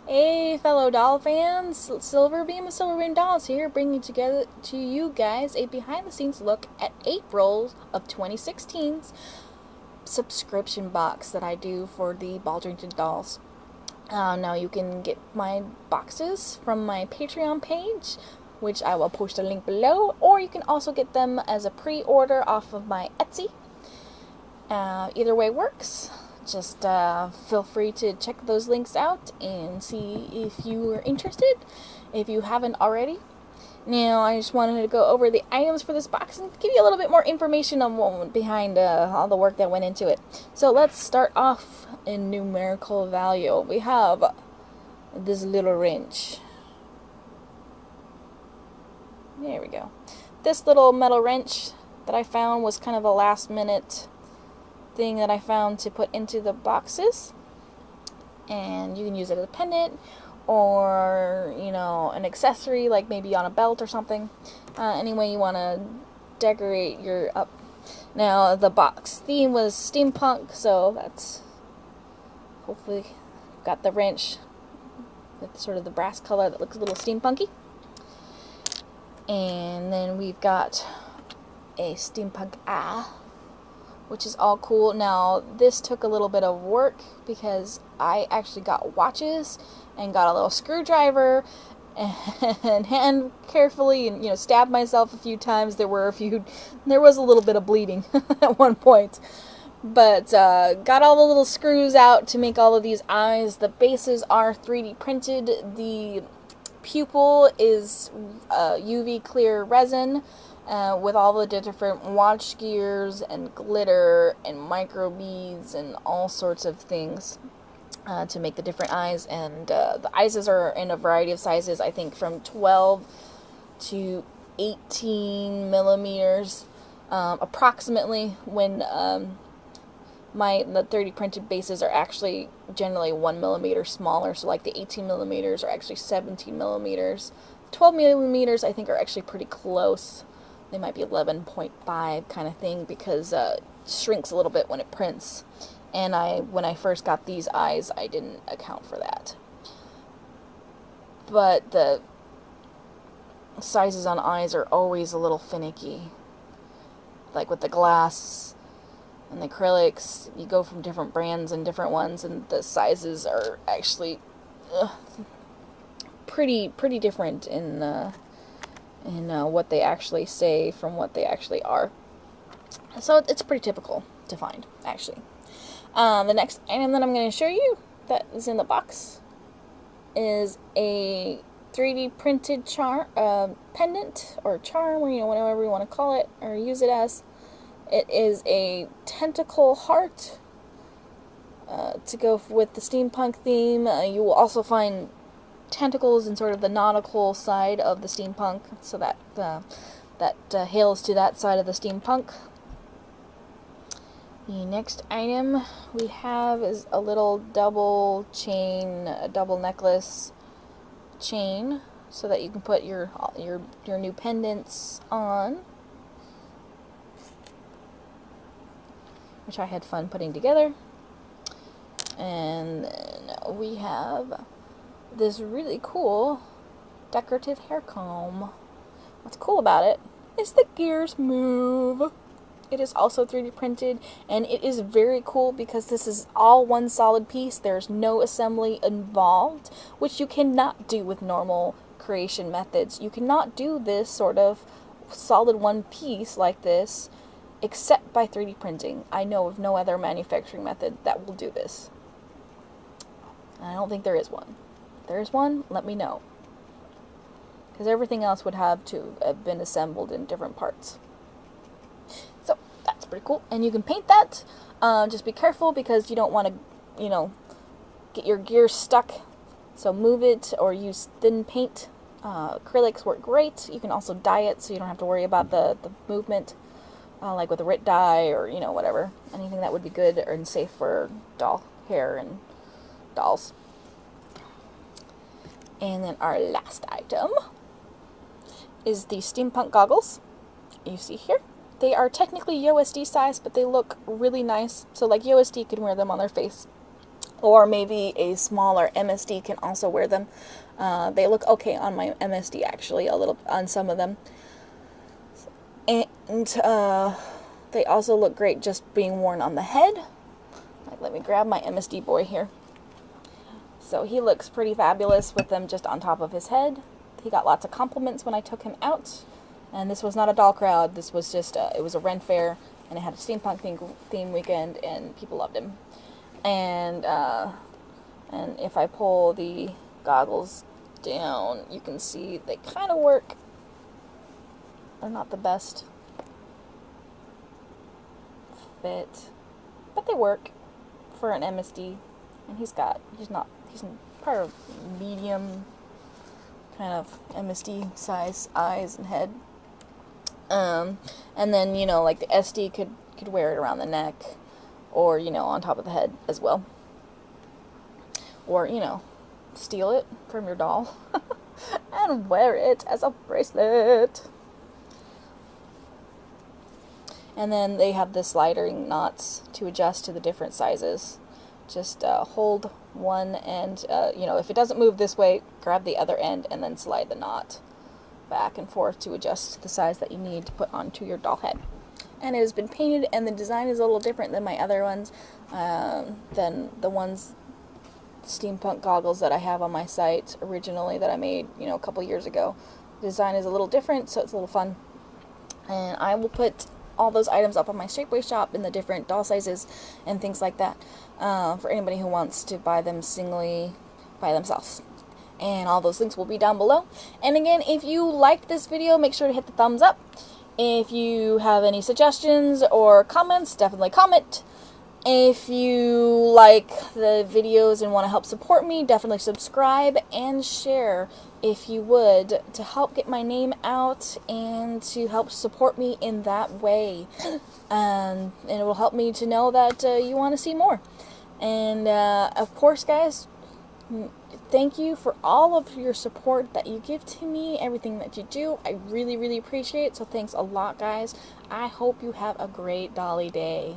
Hey, fellow doll fans! Silverbeam of Silverbeam Dolls here, bringing together to you guys a behind-the-scenes look at April of 2016's subscription box that I do for the Baldrington Dolls. Now you can get my boxes from my Patreon page, which I will post a link below, or you can also get them as a pre-order off of my Etsy. Either way works. Just feel free to check those links out and see if you are interested, if you haven't already. Now, I just wanted to go over the items for this box and give you a little bit more information on what went behind all the work that went into it. So let's start off in numerical value. We have this little wrench. There we go. This little metal wrench that I found was kind of a last minute thing that I found to put into the boxes, and you can use it as a pendant or an accessory, like maybe on a belt or something. Any way you want to decorate your up. Now the box theme was steampunk, so that's hopefully got the wrench with sort of the brass color that looks a little steampunky. And then we've got a steampunk eye, which is all cool. Now, this took a little bit of work because I actually got watches and got a little screwdriver and hand carefully and, stabbed myself a few times. There was a little bit of bleeding at one point. But got all the little screws out to make all of these eyes. The bases are 3D printed. The pupil is UV clear resin. With all the different watch gears and glitter and micro beads and all sorts of things to make the different eyes. And the eyes are in a variety of sizes, I think from 12 to 18 millimeters approximately, when the 3D printed bases are actually generally 1 millimeter smaller. So like the 18 millimeters are actually 17 millimeters. 12 millimeters I think are actually pretty close. They might be 11.5 kind of thing, because it shrinks a little bit when it prints. And when I first got these eyes, I didn't account for that. But the sizes on eyes are always a little finicky. Like with the glass and the acrylics, you go from different brands and different ones, and the sizes are actually pretty different in what they actually say from what they actually are. So it's pretty typical to find, actually. The next item that I'm going to show you that is in the box is a 3D printed pendant or charm, or whatever you want to call it or use it as. It is a tentacle heart to go with the steampunk theme. You will also find tentacles in sort of the nautical side of the steampunk, so that hails to that side of the steampunk. The next item we have is a little double necklace chain, so that you can put your new pendants on, which I had fun putting together. And then we have this really cool decorative hair comb. What's cool about it is the gears move. It is also 3D printed, and it is very cool because this is all one solid piece. There's no assembly involved, which you cannot do with normal creation methods. You cannot do this sort of solid one piece like this except by 3D printing. I know of no other manufacturing method that will do this. I don't think there is one. If there is one, let me know, because everything else would have to have been assembled in different parts. So that's pretty cool, and you can paint that. Just be careful, because you don't want to, get your gear stuck. So move it or use thin paint. Acrylics work great. You can also dye it, so you don't have to worry about the movement, like with a Rit dye or whatever. Anything that would be good and safe for doll hair and dolls. And then our last item is the steampunk goggles you see here. They are technically USD size, but they look really nice. So like USD can wear them on their face. or maybe a smaller MSD can also wear them. They look okay on my MSD, actually, a little on some of them. And they also look great just being worn on the head. Let me grab my MSD boy here. So he looks pretty fabulous with them just on top of his head. He got lots of compliments when I took him out. And this was not a doll crowd. This was just, it was a Ren fair, and it had a steampunk theme weekend, and people loved him. And if I pull the goggles down, you can see they kind of work. They're not the best fit, but they work for an MSD. And he's part of medium kind of MSD size eyes and head. And then, you know, like the SD could wear it around the neck, or, you know, on top of the head as well. Or, you know, steal it from your doll and wear it as a bracelet. And then they have the sliding knots to adjust to the different sizes. Just hold one end, you know, if it doesn't move this way, grab the other end and then slide the knot back and forth to adjust to the size that you need to put onto your doll head. And it has been painted, and the design is a little different than my other ones, than the ones, steampunk goggles that I have on my site originally that I made, you know, a couple years ago. The design is a little different, so it's a little fun. And I will put all those items up on my Shapeways shop in the different doll sizes and things like that, for anybody who wants to buy them singly by themselves. And all those links will be down below. And again, if you liked this video, make sure to hit the thumbs up. If you have any suggestions or comments, definitely comment. If you like the videos and want to help support me, definitely subscribe and share if you would, to help get my name out and to help support me in that way. And it will help me to know that you want to see more. And of course, guys, thank you for all of your support that you give to me, everything that you do. I really, really appreciate it. So thanks a lot, guys. I hope you have a great Dolly Day.